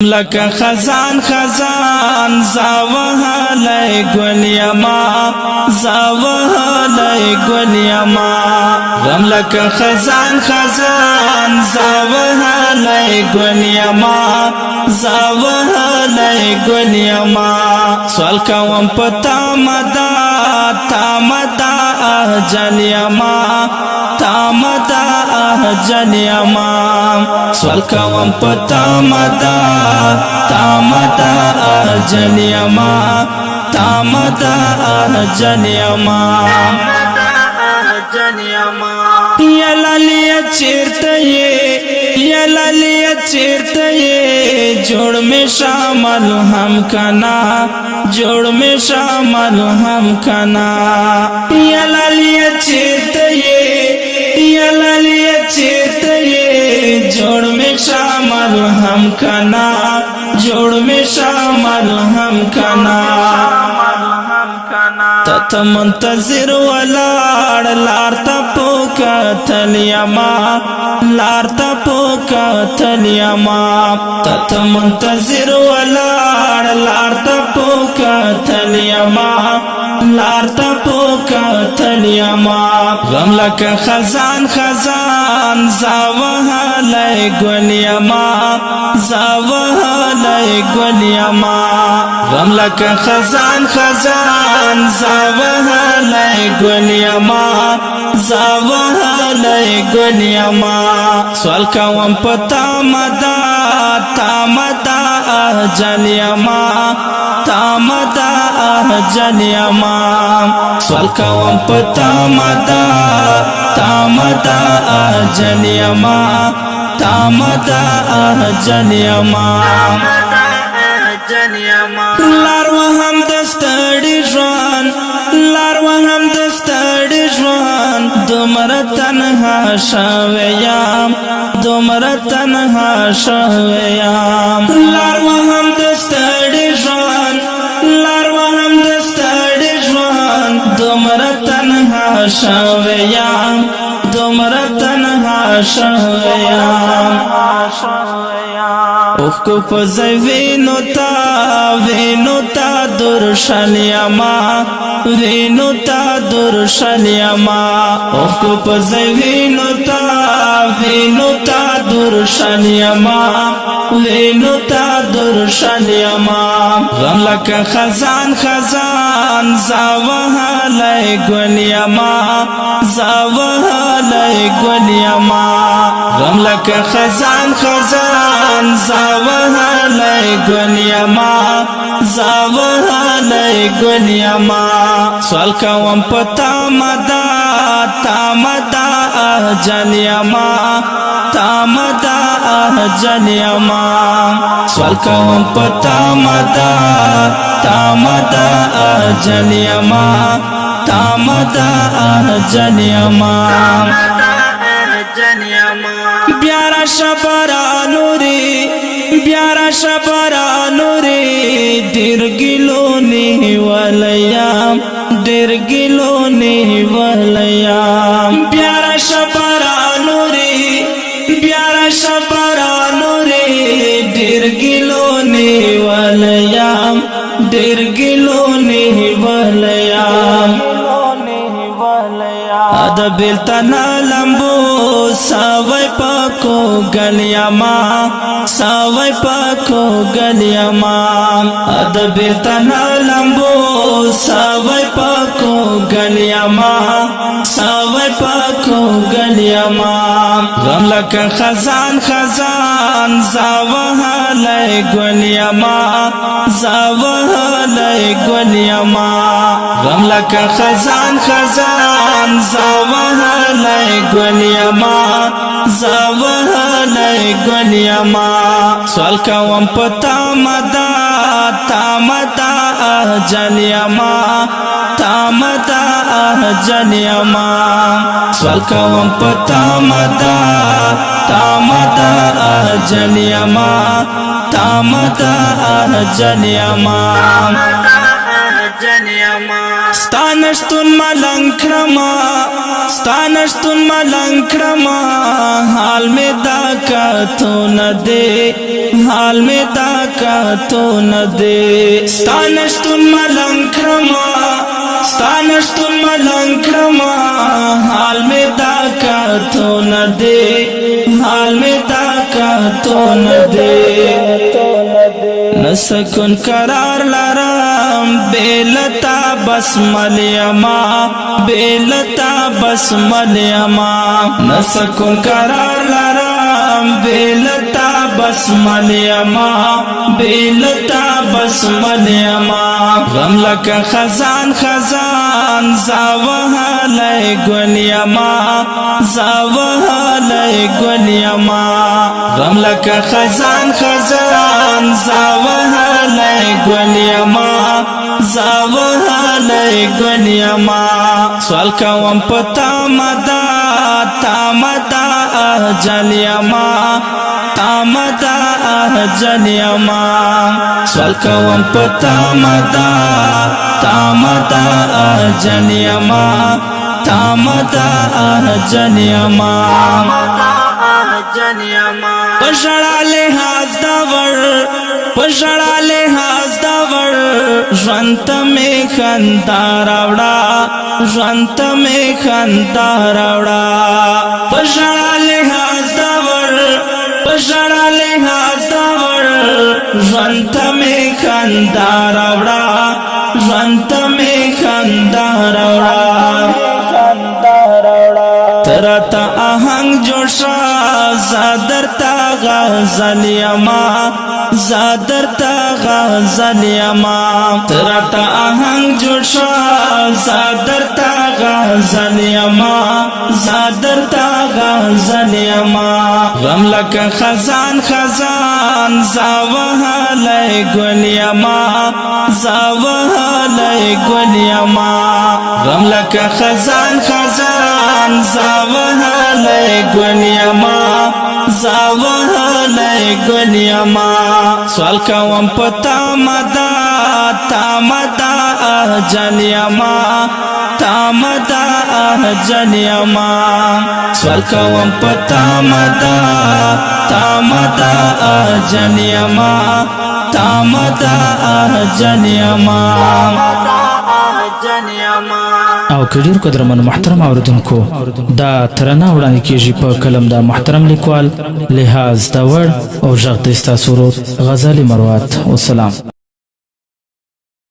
لکه خزان خزان زاوهلی گل یما زاوهلی گل یما غم لکه خزان خزان زاوهلی گل یما زاوهلی گل یما سوال کوم پتا مدا تامدا اجل یما تامدا اجل یما سوال کوم پتا مدا تامدا اجل یما تامدا اجل یما یا لالیه چیرته یا لالیه چیرته جوڑ میں شامل ہم کنا جوڑ میں شامل ہم کنا یا لالیه چیرته یا لالیه چیرته جوڑ میں شامل ہم کنا جوڑ میں شامل ہم کنا تت منتظر ولاړ لار ته پوکتل یما لار ته پوکتل یما تت منتظر ولاړ لار ته پوکتل یما لار ته پوکتل یما غم لکه خزان خزان زاوهلی گل یما زاوهلی گل یما غم لکه خزان خزان زاوهلی گل یما زاوهلی گل یما سوال کوم پتا مدا تامدا اجل یما تامدا اجل یما سوال کوم پتا مدا تامدا اجل یما تامدا اجل یما لار وهم دستړي ژوند لار وهم دستړي ژوند دومره تنها شویم دومره تنها شویم لار وهم دستړي ژوند لار وهم دستړي ژوند دومره تنها شویم دومره تنها شویم اوخ کو پزای وینو تا درشل یما وینو تا درشل یما اوخ کو پزای وینو تا درشل یما وینو تا درشل یما غم لکه خزان خزان زاوهلی گل یما زاوهلی گل یما غم لکه خزان خزان زاوهلی گل یما زاوهلی گل یما سوال کوم پتا مدا تامدا اجل یما تامدا اجل یما سوال کوم پتا مدا تامدا اجل یما تامدا اجل یما بیارا شبرا نوری بیارا شبرا نوری دیر گلو نی ولیم دیر گلو نی ولیم بیارا شبرا نوری بیارا شبرا نوری دیر گلو نی ولیم دیر گلو نی ولیم ادا بیلتنا لمبو ساوی پاکو گل یما ساوی پاکو گل یما ادا بیلتنا لمبو ساوی پاکو گل یما ساوی پاکو گل یما غم لکه خزان خزان زاوهلی گل یما زاوهلی گل یما غم لکه خزان خزان زاوهلی گل یما زاوهلی گل یما سوال کوم پتا مدا تامدا اجل یما تامدا اجل یما سوال کوم پتا مدا تامدا اجل یما تامدا اجل یما ستانشتون ملنگ کرما ستانشتون ملنگ کرما حال میں دا کتو ندے حال میں دا کتو ندے ستانشتون ملنگ کرما ستانشتون ملنگ کرما حال میں دا کتو ندے حال میں دا کتو ندے نسکن قرار لرم بیلتا بسمل یما بیلتا بسمل یما نسکن قرار لرم بیلتا بسمل یما بیلتا بسمل یما غم لکا خزان خزان زاوها لئی گل یما زاوها لئی گل یما غم لکا خزان خزان زاوها لئی گل یما زاوها لئی گل یما سوال کوم پتا مدا تامدا اجل یما تامدا اجل یما سوال کوم پتا مدا تامدا اجل یما تامدا اجل یما پشڑا لحاظ داور پشڑا لحاظ داور ژوند میں خندا راوڑا ژوند میں خندا راوڑا پشڑا لحاظ داور پشڑا لحاظ داور ژوند میں خندا راوڑا ژوند میں خندا راوڑا ترتا آہنگ جوشا زادرتا غزل یما زادرتا غزل یما ترتا آہنگ جوشا زادرتا غزل یما زادرتا غزل یما غم لکا خزان خزان زاوها لئی گل یما زاوها لئی گل یما غم لکا خزان خزان زاوها لئی گل یما زاوها لئی گل یما سوال کوم پتا مدا تامدا اجل یما تامدا اجل یما سوال کوم پتا مدا تامدا اجل یما تامدا اجل یما او کډیر قدرمن محترم اوردونکو دا ترانه وړاندې کیږي په کلم دا محترم لیکوال لحاظ دا وړ او ژغ د استاسو غزالي مروات والسلام.